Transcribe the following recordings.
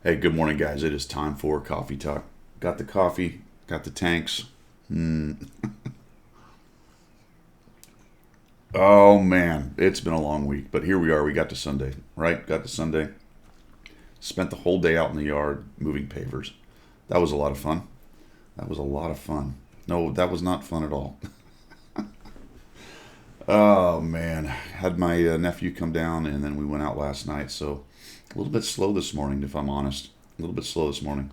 Hey, good morning, guys. It is time for coffee talk. Got the coffee, got the tanks. Oh man, it's been a long week, but here we are. We got to Sunday, right? Got to Sunday. Spent the whole day out in the yard moving pavers. That was a lot of fun. That was a lot of fun. No, that was not fun at all. Oh man, had my nephew come down, and then we went out last night. So a little bit slow this morning, if I'm honest. A little bit slow this morning.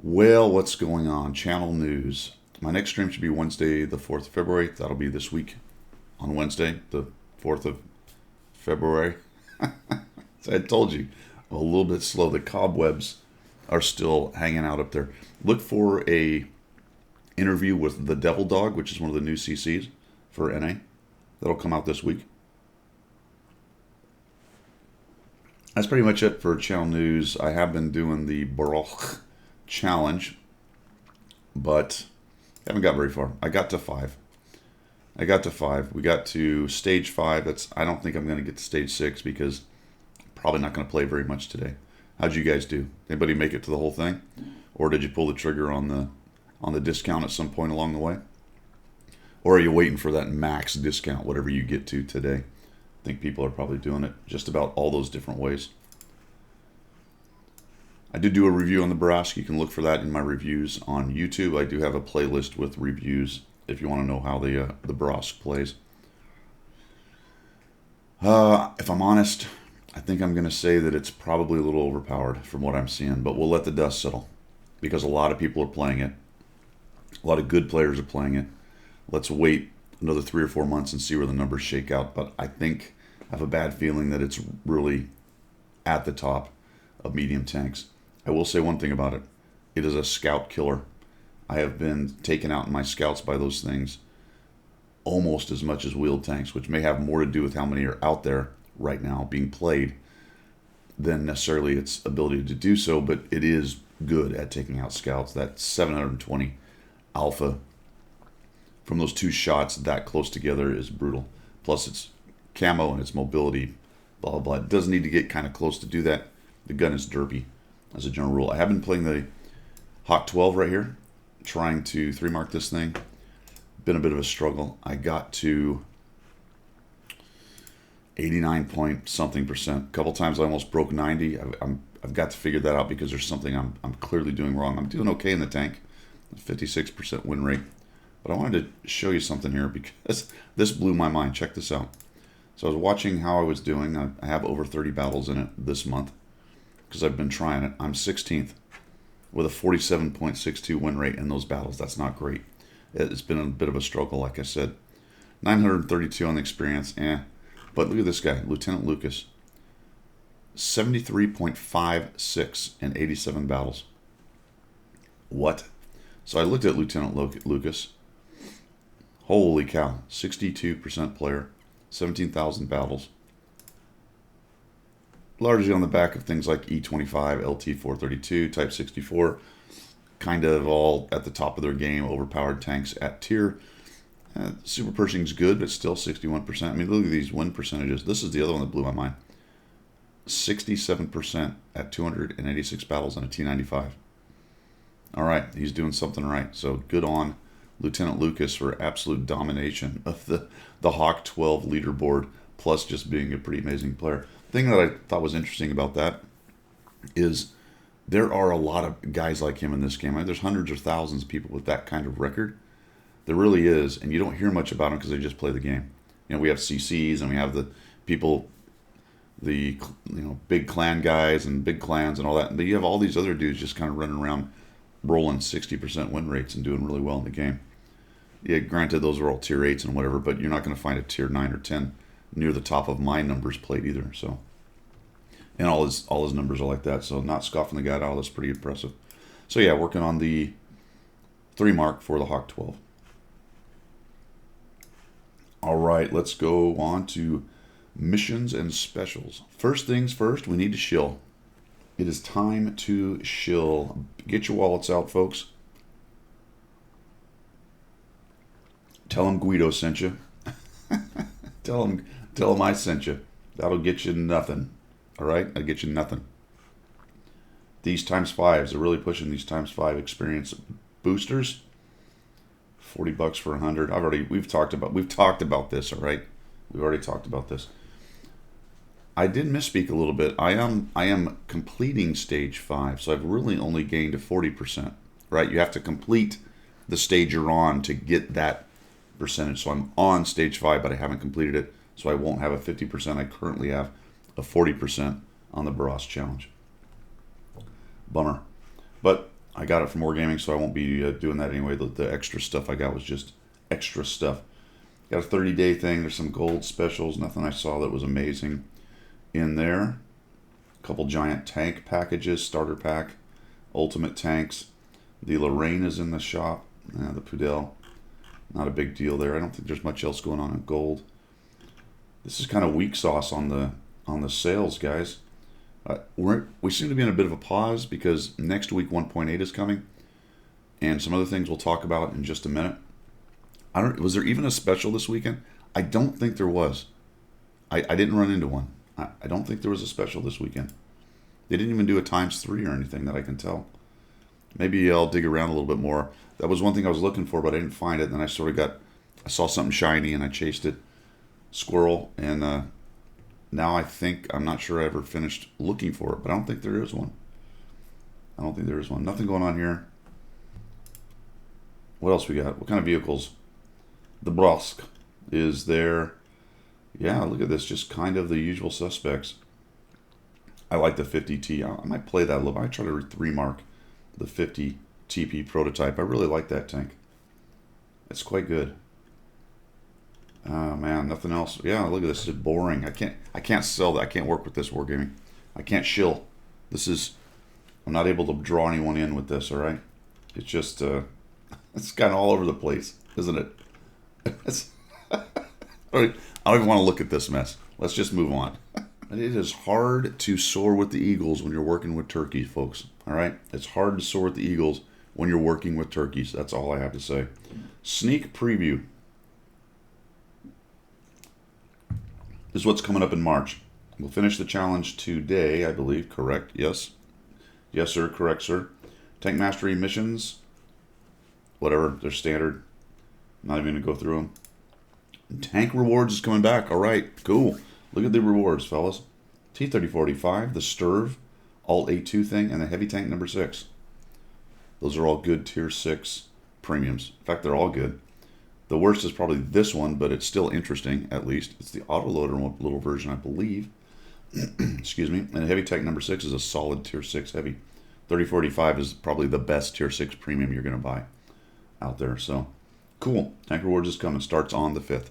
Well, what's going on? Channel news. My next stream should be Wednesday, the 4th of February. That'll be this week on Wednesday, the 4th of February. So I told you, I'm a little bit slow. The cobwebs are still hanging out up there. Look for a interview with the Devil Dog, which is one of the new CCs for NA. That'll come out this week. That's pretty much it for channel news. I have been doing the Baroch challenge, but haven't got very far. I got to five. I got to five. We got to stage five. I don't think I'm going to get to stage six because I'm probably not going to play very much today. How'd you guys do? Anybody make it to the whole thing, or did you pull the trigger on the discount at some point along the way, or are you waiting for that max discount, whatever you get to today? I think people are probably doing it just about all those different ways. I did do a review on the Barask. You can look for that in my reviews on YouTube. I do have a playlist with reviews if you want to know how the Barask plays. If I'm honest, I think I'm going to say that it's probably a little overpowered from what I'm seeing, but we'll let the dust settle because a lot of people are playing it. A lot of good players are playing it. Let's wait another 3 or 4 months and see where the numbers shake out. But I think I have a bad feeling that it's really at the top of medium tanks. I will say one thing about it. It is a scout killer. I have been taken out in my scouts by those things almost as much as wheeled tanks, which may have more to do with how many are out there right now being played than necessarily its ability to do so, but it is good at taking out scouts. That 720 alpha from those two shots that close together is brutal. Plus its camo and its mobility, blah, blah, blah. It doesn't need to get kind of close to do that. The gun is derpy as a general rule. I have been playing the Hawk 12 right here, trying to 3-mark this thing. Been a bit of a struggle. I got to 89 point something percent. A couple times I almost broke 90. I've got to figure that out because there's something I'm clearly doing wrong. I'm doing okay in the tank, 56% win rate. But I wanted to show you something here because this blew my mind. Check this out. So I was watching how I was doing. I have over 30 battles in it this month because I've been trying it. I'm 16th with a 47.62 win rate in those battles. That's not great. It's been a bit of a struggle, like I said. 932 on the experience, But look at this guy, Lieutenant Lucas. 73.56 in 87 battles. What? So I looked at Lieutenant Lucas. Holy cow. 62% player. 17,000 battles. Largely on the back of things like E25, LT432, Type 64. Kind of all at the top of their game. Overpowered tanks at tier. Super Pershing's good, but still 61%. I mean, look at these win percentages. This is the other one that blew my mind. 67% at 286 battles on a T95. All right, he's doing something right. So good on Lieutenant Lucas for absolute domination of the Hawk 12 leaderboard, plus just being a pretty amazing player. The thing that I thought was interesting about that is there are a lot of guys like him in this game. I mean, there's hundreds or thousands of people with that kind of record. There really is, and you don't hear much about them because they just play the game. You know, we have CCs and we have the people, the big clan guys and big clans and all that. But you have all these other dudes just kind of running around, rolling 60% win rates and doing really well in the game. Yeah, granted, those are all tier 8s and whatever, but you're not going to find a tier 9 or 10 near the top of my numbers played either. So, and all his numbers are like that. So, not scoffing the guy at all. That's pretty impressive. So yeah, working on the 3-mark for the Hawk 12. All right, let's go on to missions and specials. First things first, we need to shill. It is time to shill. Get your wallets out, folks. Tell them Guido sent you. tell them I sent you. That'll get you nothing. All right, that'll get you nothing. These times fives, they're really pushing these times five experience boosters. $40 for 100. We've talked about this, all right? We've already talked about this. I did misspeak a little bit. I am completing stage 5, so I've really only gained a 40%, right? You have to complete the stage you're on to get that percentage. So I'm on stage 5, but I haven't completed it, so I won't have a 50%. I currently have a 40% on the Barros challenge. Bummer. But I got it from Wargaming, so I won't be doing that anyway. The extra stuff I got was just extra stuff. Got a 30-day thing. There's some gold specials. Nothing I saw that was amazing in there. A couple giant tank packages, starter pack, ultimate tanks. The Lorraine is in the shop. The Pudel, not a big deal there. I don't think there's much else going on in gold. This is kind of weak sauce on the sales, guys. We seem to be in a bit of a pause because next week 1.8 is coming, and some other things we'll talk about in just a minute. Was there even a special this weekend? I don't think there was. I didn't run into one. I don't think there was a special this weekend. They didn't even do a ×3 or anything that I can tell. Maybe I'll dig around a little bit more. That was one thing I was looking for, but I didn't find it. Then I saw something shiny and I chased it. Squirrel. And now I'm not sure I ever finished looking for it, but I don't think there is one. Nothing going on here. What else we got? What kind of vehicles? The Brosk is there. Yeah, look at this. Just kind of the usual suspects. I like the 50T. I might play that a little bit. I might try to remark the 50 TP prototype. I really like that tank. It's quite good. Oh man, nothing else. Yeah, look at this. It's boring. I can't sell that. I can't work with this Wargaming. I can't shill. I'm not able to draw anyone in with this, all right? It's just it's kind of all over the place, isn't it? I don't even want to look at this mess. Let's just move on. It is hard to soar with the eagles when you're working with turkeys, folks. All right? It's hard to soar with the eagles when you're working with turkeys. That's all I have to say. Sneak preview. This is what's coming up in March. We'll finish the challenge today, I believe. Correct? Yes. Yes, sir. Correct, sir. Tank Mastery missions. Whatever. They're standard. Not even going to go through them. Tank rewards is coming back. All right. Cool. Look at the rewards, fellas. T-3045, the Sturv, Alt A2 thing, and the Heavy Tank number 6. Those are all good Tier 6 premiums. In fact, they're all good. The worst is probably this one, but it's still interesting, at least. It's the autoloader little version, I believe. Excuse me. And Heavy Tank number 6 is a solid Tier 6 heavy. 3045 is probably the best Tier 6 premium you're going to buy out there. So, cool. Tank rewards is coming. Starts on the 5th.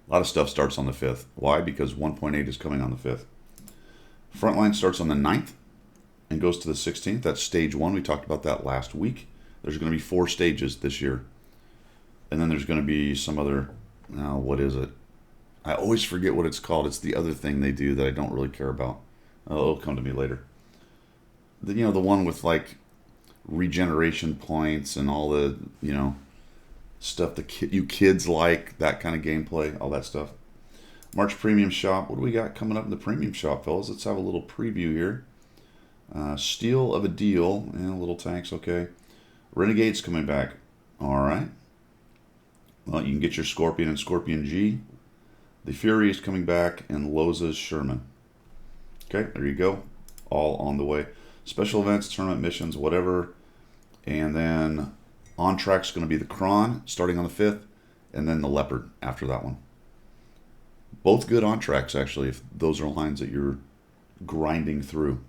A lot of stuff starts on the 5th. Why? Because 1.8 is coming on the 5th. Frontline starts on the 9th and goes to the 16th. That's stage 1. We talked about that last week. There's going to be 4 stages this year. And then there's going to be some other... what is it? I always forget what it's called. It's the other thing they do that I don't really care about. It'll come to me later. The one with like regeneration points and all the, stuff you kids like, that kind of gameplay, all that stuff. March Premium Shop. What do we got coming up in the Premium Shop, fellas? Let's have a little preview here. Steal of a Deal. And little tanks, okay. Renegade's coming back. All right. Well, you can get your Scorpion and Scorpion G. The Fury is coming back, and Loza's Sherman. Okay, there you go. All on the way. Special events, tournament missions, whatever. And then on track's going to be the Kron, starting on the 5th, and then the Leopard after that one. Both good on tracks, actually, if those are lines that you're grinding through.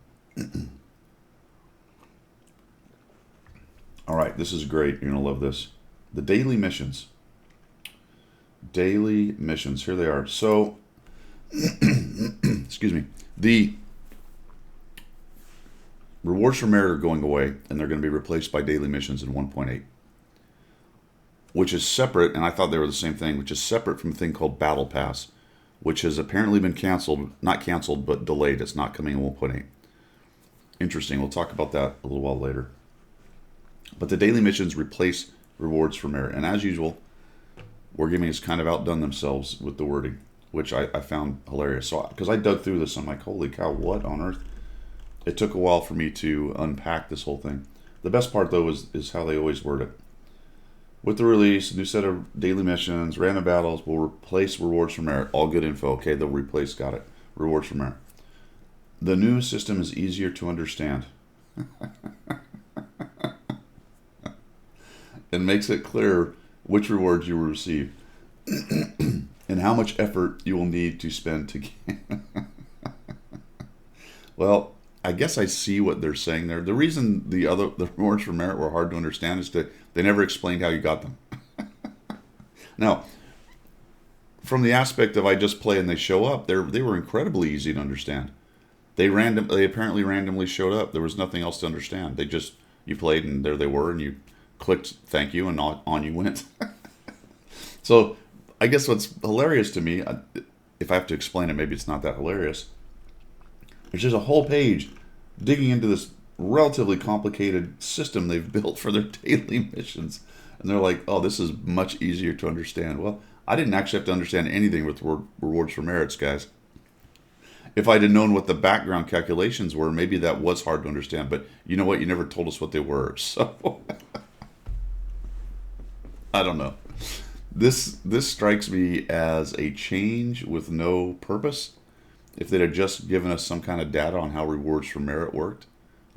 All right, this is great. You're going to love this. The daily missions. Daily missions. Here they are. So, excuse me. The rewards for merit are going away, and they're going to be replaced by daily missions in 1.8. Which is separate, and I thought they were the same thing, which is separate from a thing called Battle Pass, which has apparently been canceled. Not canceled, but delayed. It's not coming in 1.8. Interesting. We'll talk about that a little while later. But the daily missions replace rewards for merit. And as usual, Wargaming has kind of outdone themselves with the wording, which I found hilarious. So, because I dug through this, I'm like, holy cow, what on earth? It took a while for me to unpack this whole thing. The best part, though, is how they always word it. With the release, a new set of daily missions, random battles will replace rewards for merit. All good info. Okay, they'll replace, got it. Rewards for merit. The new system is easier to understand. And makes it clear which rewards you will receive and how much effort you will need to spend to gain. Well, I guess I see what they're saying there. The reason the rewards for merit were hard to understand is that they never explained how you got them. Now, from the aspect of I just play and they show up, they were incredibly easy to understand. They apparently randomly showed up. There was nothing else to understand. You played and there they were, and you clicked thank you and on you went. So I guess what's hilarious to me, if I have to explain it, maybe it's not that hilarious. There's just a whole page digging into this relatively complicated system they've built for their daily missions. And they're like, oh, this is much easier to understand. Well, I didn't actually have to understand anything with rewards for merits, guys. If I'd have known what the background calculations were, maybe that was hard to understand. But you know what? You never told us what they were. So I don't know. This strikes me as a change with no purpose. If they'd have just given us some kind of data on how rewards for merit worked,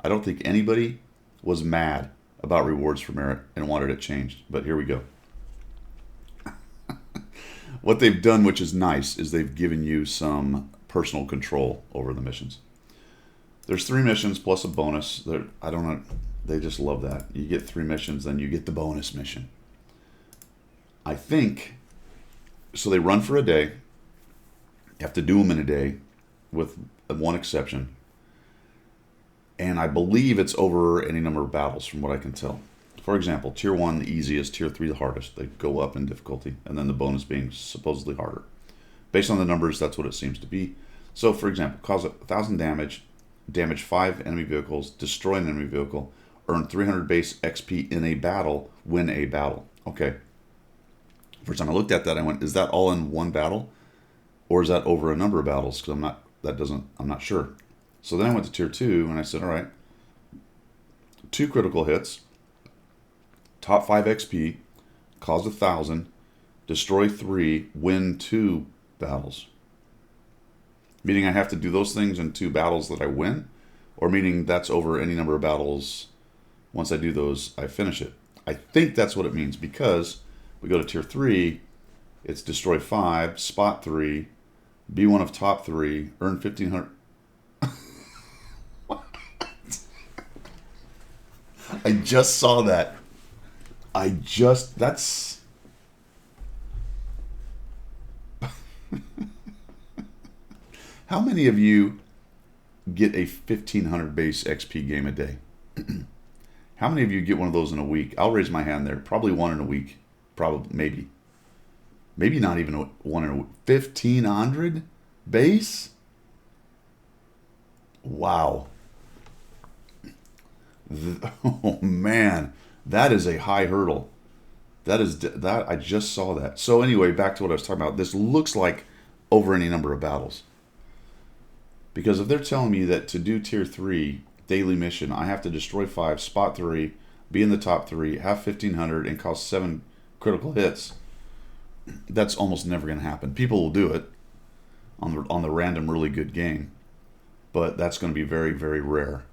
I don't think anybody was mad about rewards for merit and wanted it changed. But here we go. What they've done, which is nice, is they've given you some personal control over the missions. There's 3 missions plus a bonus. I don't know. They just love that. You get 3 missions, then you get the bonus mission. I think, so they run for a day. You have to do them in a day, with one exception. And I believe it's over any number of battles, from what I can tell. For example, Tier 1, the easiest, Tier 3, the hardest. They go up in difficulty, and then the bonus being supposedly harder. Based on the numbers, that's what it seems to be. So, for example, cause 1,000 damage, damage 5 enemy vehicles, destroy an enemy vehicle, earn 300 base XP in a battle, win a battle. Okay. First time I looked at that, I went, is that all in one battle? Or is that over a number of battles? Because I'm not sure. So then I went to Tier 2, and I said, all right, 2 critical hits, top 5 XP, cause 1,000, destroy 3, win 2 battles. Meaning I have to do those things in 2 battles that I win? Or meaning that's over any number of battles, once I do those, I finish it. I think that's what it means, because we go to Tier 3, it's destroy 5, spot 3, be one of top 3, earn 1,500. I just saw that. That's... How many of you get a 1,500 base XP game a day? How many of you get one of those in a week? I'll raise my hand there. Probably one in a week. Probably, maybe. Maybe not even one in a week. 1,500 base? Wow. Oh man, that is a high hurdle. That I just saw that. So anyway, back to what I was talking about. This looks like over any number of battles. Because if they're telling me that to do Tier 3 daily mission, I have to destroy 5, spot 3, be in the top 3, have 1,500, and cause 7 critical hits, that's almost never going to happen. People will do it on the random really good game, but that's going to be very, very rare.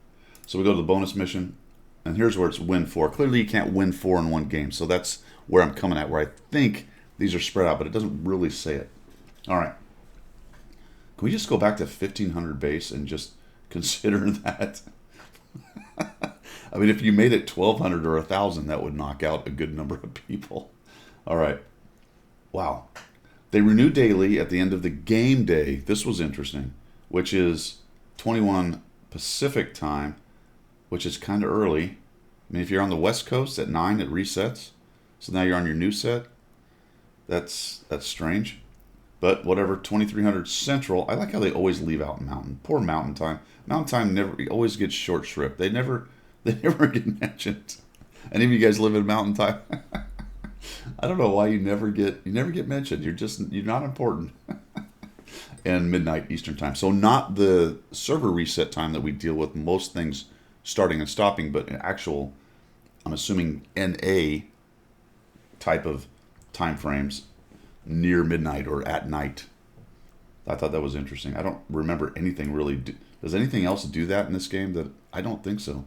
So we go to the bonus mission, and here's where it's win 4. Clearly you can't win 4 in one game, so that's where I'm coming at, where I think these are spread out, but it doesn't really say it. All right. Can we just go back to 1,500 base and just consider that? I mean, if you made it 1,200 or 1,000, that would knock out a good number of people. All right. Wow. They renew daily at the end of the game day. This was interesting, which is 21 Pacific time, which is kind of early. I mean, if you're on the West Coast at 9, it resets. So now you're on your new set. That's strange. But whatever, 2300 Central. I like how they always leave out Mountain. Poor Mountain Time. Mountain Time never always gets short shrift. They never get mentioned. Any of you guys live in Mountain Time? I don't know why you never get mentioned. You're not important. and midnight Eastern time. So not the server reset time that we deal with most things starting and stopping, but an actual, I'm assuming, NA type of time frames near midnight or at night. I thought that was interesting. I don't remember anything really. Does anything else do that in this game? That I don't think so.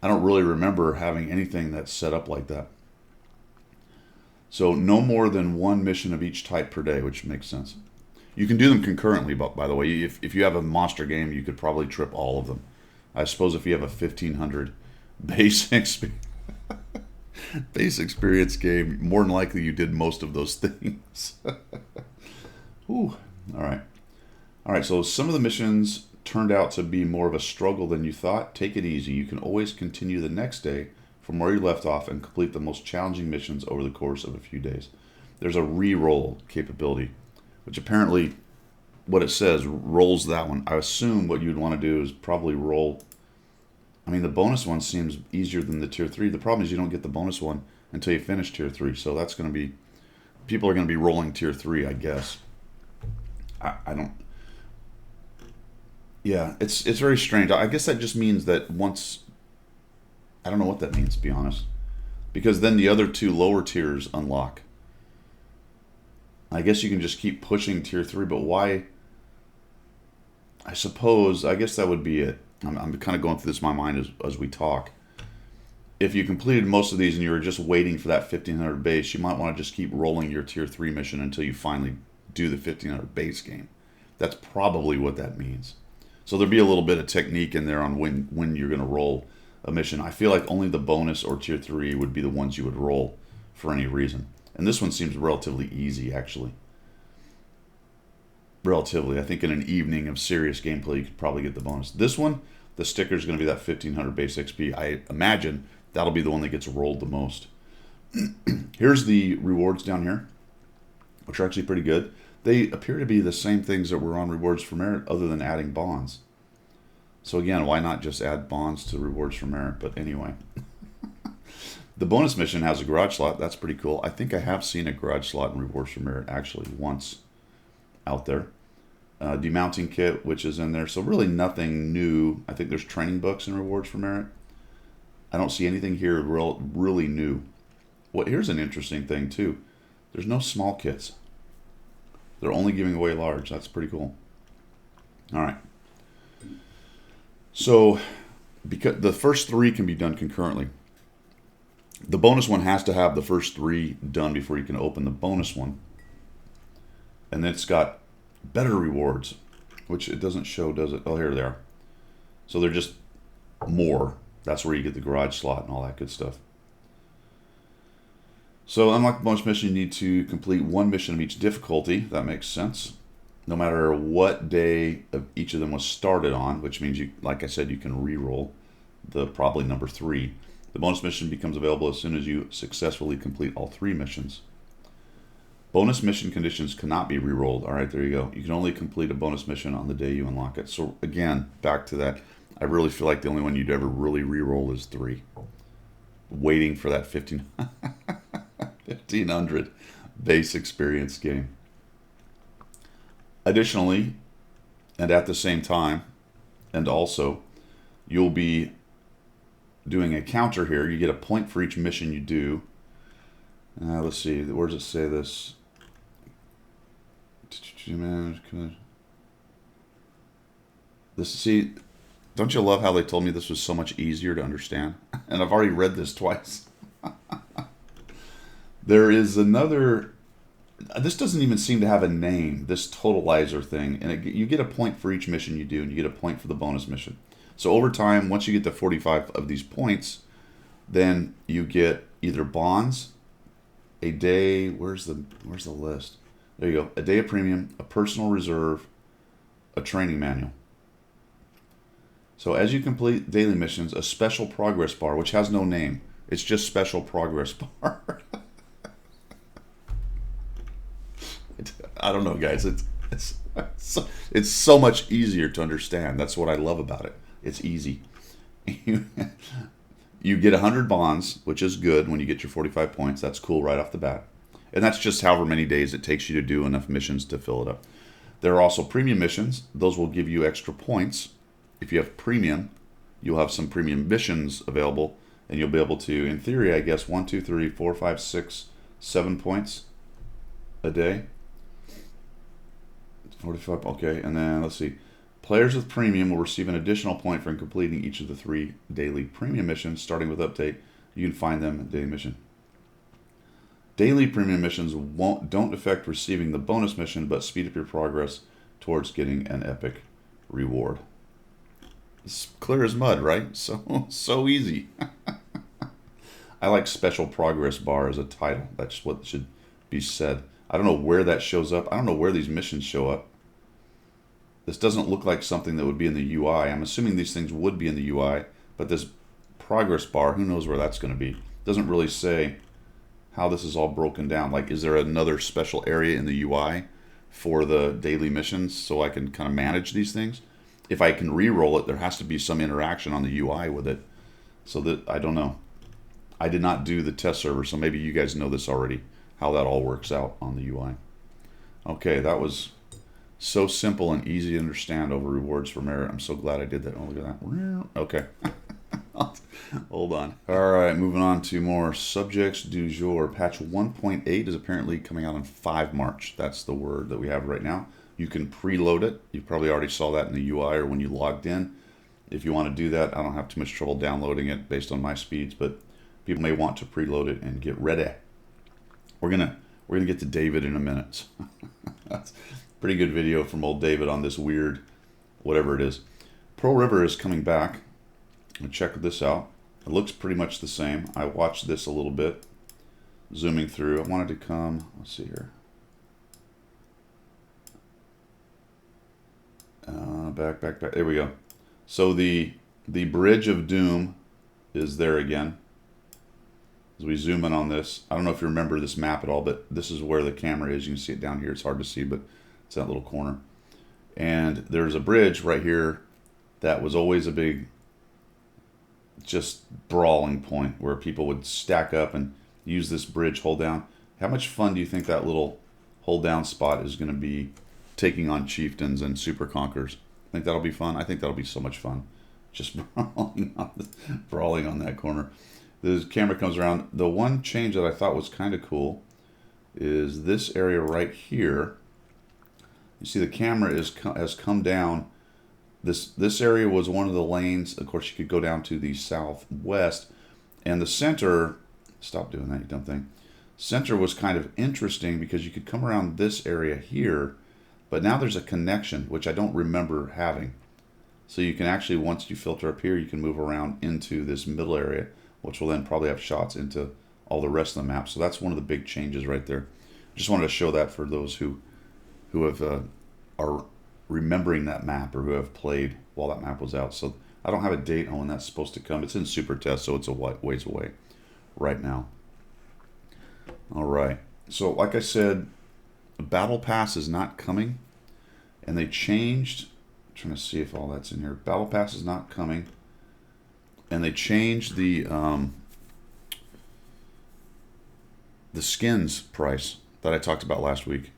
I don't really remember having anything that's set up like that. So no more than one mission of each type per day, which makes sense. You can do them concurrently, but by the way, if you have a monster game, you could probably trip all of them. I suppose if you have a 1500 base base experience game, more than likely you did most of those things. Ooh, all right. All right, so some of the missions turned out to be more of a struggle than you thought. Take it easy. You can always continue the next day from where you left off and complete the most challenging missions over the course of a few days. There's a re-roll capability, which apparently, what it says, rolls that one. I assume what you'd want to do is probably roll. I mean, the bonus one seems easier than the tier 3. The problem is you don't get the bonus one until you finish tier 3. So that's going to be, people are going to be rolling tier 3, I guess. I don't. Yeah, it's very strange. I guess that just means that once, I don't know what that means, to be honest, because then the other two lower tiers unlock. I guess you can just keep pushing tier 3, but why? I suppose, I guess that would be it. I'm kind of going through this in my mind as we talk. If you completed most of these and you were just waiting for that 1500 base, you might want to just keep rolling your tier 3 mission until you finally do the 1500 base game. That's probably what that means. So there'll be a little bit of technique in there on when you're going to roll a mission. I feel like only the bonus or tier 3 would be the ones you would roll for any reason. And this one seems relatively easy, actually. Relatively. I think in an evening of serious gameplay, you could probably get the bonus. This one, the sticker is going to be that 1500 base XP. I imagine that'll be the one that gets rolled the most. Here's the rewards down here, which are actually pretty good. They appear to be the same things that were on rewards for merit, other than adding bonds. So again, why not just add bonds to rewards for merit? But anyway. The bonus mission has a garage slot. That's pretty cool. I think I have seen a garage slot in rewards for merit actually once out there. Demounting kit, which is in there. So really nothing new. I think there's training books in rewards for merit. I don't see anything here really new. Here's an interesting thing too. There's no small kits. They're only giving away large. That's pretty cool. All right. So because the first 3 can be done concurrently. The bonus one has to have the first 3 done before you can open the bonus one. And then it's got better rewards, which it doesn't show, does it? Oh, here they are. So they're just more. That's where you get the garage slot and all that good stuff. So unlock the bonus mission, you need to complete 1 mission of each difficulty. That makes sense. No matter what day of each of them was started on, which means, you, like I said, you can re-roll the probably number 3. The bonus mission becomes available as soon as you successfully complete all 3 missions. Bonus mission conditions cannot be re-rolled. All right, there you go. You can only complete a bonus mission on the day you unlock it. So again, back to that. I really feel like the only one you'd ever really re-roll is 3. Waiting for that 1500 base experience game. Additionally, and at the same time, and also, you'll be doing a counter here. You get a point for each mission you do. Let's see, where does it say this? See, don't you love how they told me this was so much easier to understand? And I've already read this twice. There is another. This doesn't even seem to have a name, this totalizer thing. And you get a point for each mission you do, and you get a point for the bonus mission. So over time, once you get to 45 of these points, then you get either bonds, a day. Where's the list? There you go. A day of premium, a personal reserve, a training manual. So as you complete daily missions, a special progress bar, which has no name. It's just special progress bar. I don't know, guys. It's so much easier to understand. That's what I love about it. It's easy. You get 100 bonds, which is good when you get your 45 points. That's cool right off the bat. And that's just however many days it takes you to do enough missions to fill it up. There are also premium missions. Those will give you extra points. If you have premium, you'll have some premium missions available, and you'll be able to, in theory, I guess, 1, 2, 3, 4, 5, 6, 7 points a day. 45, okay, and then let's see. Players with premium will receive an additional point for completing each of the 3 daily premium missions, starting with update. You can find them at daily mission. Daily premium missions don't affect receiving the bonus mission, but speed up your progress towards getting an epic reward. It's clear as mud, right? So easy. I like special progress bar as a title. That's what should be said. I don't know where that shows up. I don't know where these missions show up. This doesn't look like something that would be in the UI. I'm assuming these things would be in the UI, but this progress bar, who knows where that's going to be. Doesn't really say how this is all broken down. Like, is there another special area in the UI for the daily missions so I can kind of manage these things? If I can re-roll it, there has to be some interaction on the UI with it. So that, I don't know. I did not do the test server, so maybe you guys know this already, how that all works out on the UI. Okay, that was so simple and easy to understand over rewards for merit. I'm so glad I did that. Oh, look at that. Okay. Hold on. All right, moving on to more subjects du jour. Patch 1.8 is apparently coming out on 5 March. That's the word that we have right now. You can preload it. You probably already saw that in the UI or when you logged in. If you want to do that, I don't have too much trouble downloading it based on my speeds, but people may want to preload it and get ready. We're gonna get to David in a minute. That's a pretty good video from old David on this weird, whatever it is. Pearl River is coming back. Check this out. It looks pretty much the same. I watched this a little bit, zooming through. I wanted to come, let's see here. Back. There we go. So the Bridge of Doom is there again. As we zoom in on this, I don't know if you remember this map at all, but this is where the camera is. You can see it down here. It's hard to see, but it's that little corner. And there's a bridge right here that was always a big, just brawling point where people would stack up and use this bridge hold down. How much fun do you think that little hold down spot is going to be taking on chieftains and super conquerors? Think that'll be fun? I think that'll be so much fun. Just brawling on that corner. The camera comes around. The one change that I thought was kind of cool is this area right here. You see the camera has come down. This area was one of the lanes. Of course, you could go down to the southwest. And the center, stop doing that, you dumb thing. Center was kind of interesting because you could come around this area here, but now there's a connection, which I don't remember having. So you can actually, once you filter up here, you can move around into this middle area, which will then probably have shots into all the rest of the map. So that's one of the big changes right there. Just wanted to show that for those who have are remembering that map or who have played while that map was out. So I don't have a date on when that's supposed to come. It's in super test, so it's a ways away right now. All right. So like I said, the Battle Pass is not coming, and they changed. I'm trying to see if all that's in here. Battle Pass is not coming, and they changed the skins price that I talked about last week.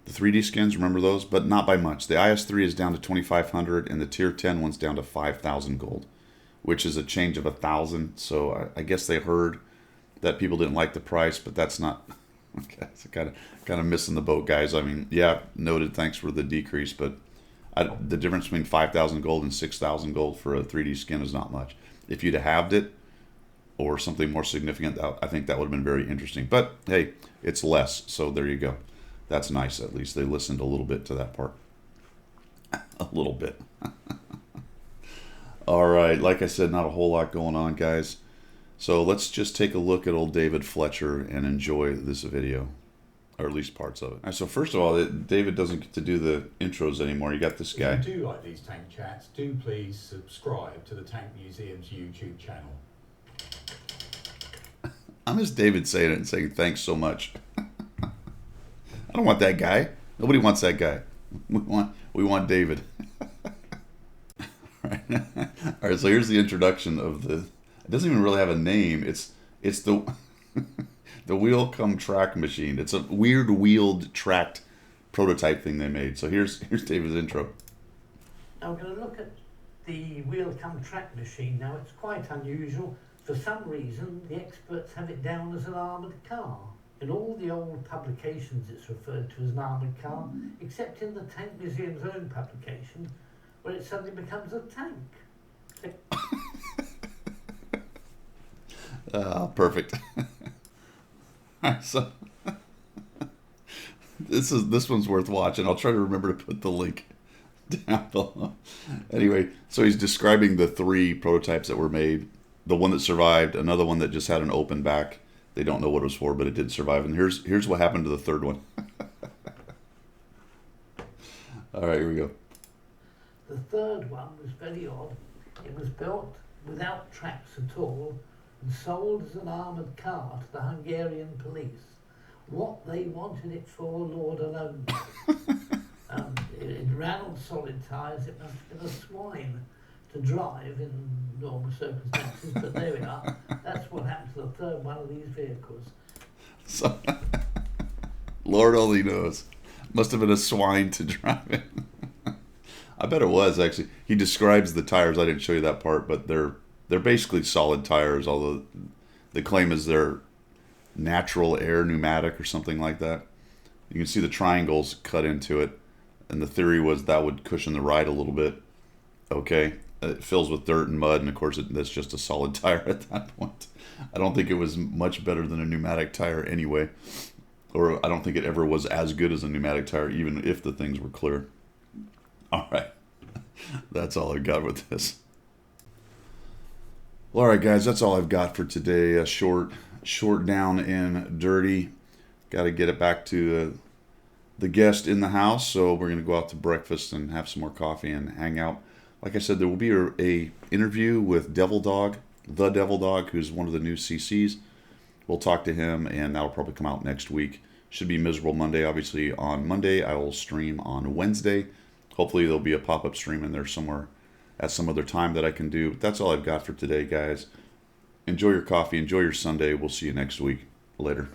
The 3D skins, remember those? But not by much. The IS3 is down to 2,500, and the Tier 10 one's down to 5,000 gold, which is a change of 1,000. So I guess they heard that people didn't like the price, but that's not. Okay, it's kind of missing the boat, guys. I mean, yeah, noted. Thanks for the decrease, but the difference between 5,000 gold and 6,000 gold for a 3D skin is not much. If you'd have halved it or something more significant, I think that would have been very interesting. But hey, it's less, so there you go. That's nice. At least they listened a little bit to that part. A little bit. All right. Like I said, not a whole lot going on, guys. So let's just take a look at old David Fletcher and enjoy this video, or at least parts of it. All right, so first of all, David doesn't get to do the intros anymore. You got this guy. If you do like these tank chats, do please subscribe to the Tank Museum's YouTube channel. I miss David saying it and saying thanks so much. I don't want that guy. Nobody wants that guy. We want David. All right. So here's the introduction of the. It doesn't even really have a name. It's the the wheel come track machine. It's a weird wheeled tracked prototype thing they made. So here's David's intro. Now we're going to look at the wheel-cum-track machine. Now it's quite unusual. For some reason, the experts have it down as an armoured car. In all the old publications it's referred to as an armoured car, except in the Tank Museum's own publication, where it suddenly becomes a tank. Perfect. So this one's worth watching. I'll try to remember to put the link down below. Anyway, so he's describing the 3 prototypes that were made. The one that survived, another one that just had an open back. They don't know what it was for, but it did survive. And here's what happened to the 3rd one. All right, here we go. The 3rd one was very odd. It was built without tracks at all and sold as an armoured car to the Hungarian police. What they wanted it for, Lord alone knows. It ran on solid tyres. It must have been a swine to drive in normal circumstances, but there we are. That's what happened to the 3rd one of these vehicles. So, Lord only knows. Must have been a swine to drive it. I bet it was, actually. He describes the tires. I didn't show you that part, but they're basically solid tires, although the claim is they're natural air pneumatic or something like that. You can see the triangles cut into it, and the theory was that would cushion the ride a little bit. Okay, it fills with dirt and mud, and of course that's just a solid tire at that point. I don't think it was much better than a pneumatic tire anyway, or I don't think it ever was as good as a pneumatic tire, even if the things were clear. All right, that's all I've got with this. Well, all right, guys, that's all I've got for today. A short down and dirty. Got to get it back to the guest in the house, so we're going to go out to breakfast and have some more coffee and hang out. Like I said, there will be a interview with Devil Dog, the Devil Dog, who's one of the new CCs. We'll talk to him, and that'll probably come out next week. Should be Miserable Monday, obviously, on Monday. I will stream on Wednesday. Hopefully there'll be a pop-up stream in there somewhere at some other time that I can do. But that's all I've got for today, guys. Enjoy your coffee. Enjoy your Sunday. We'll see you next week. Later.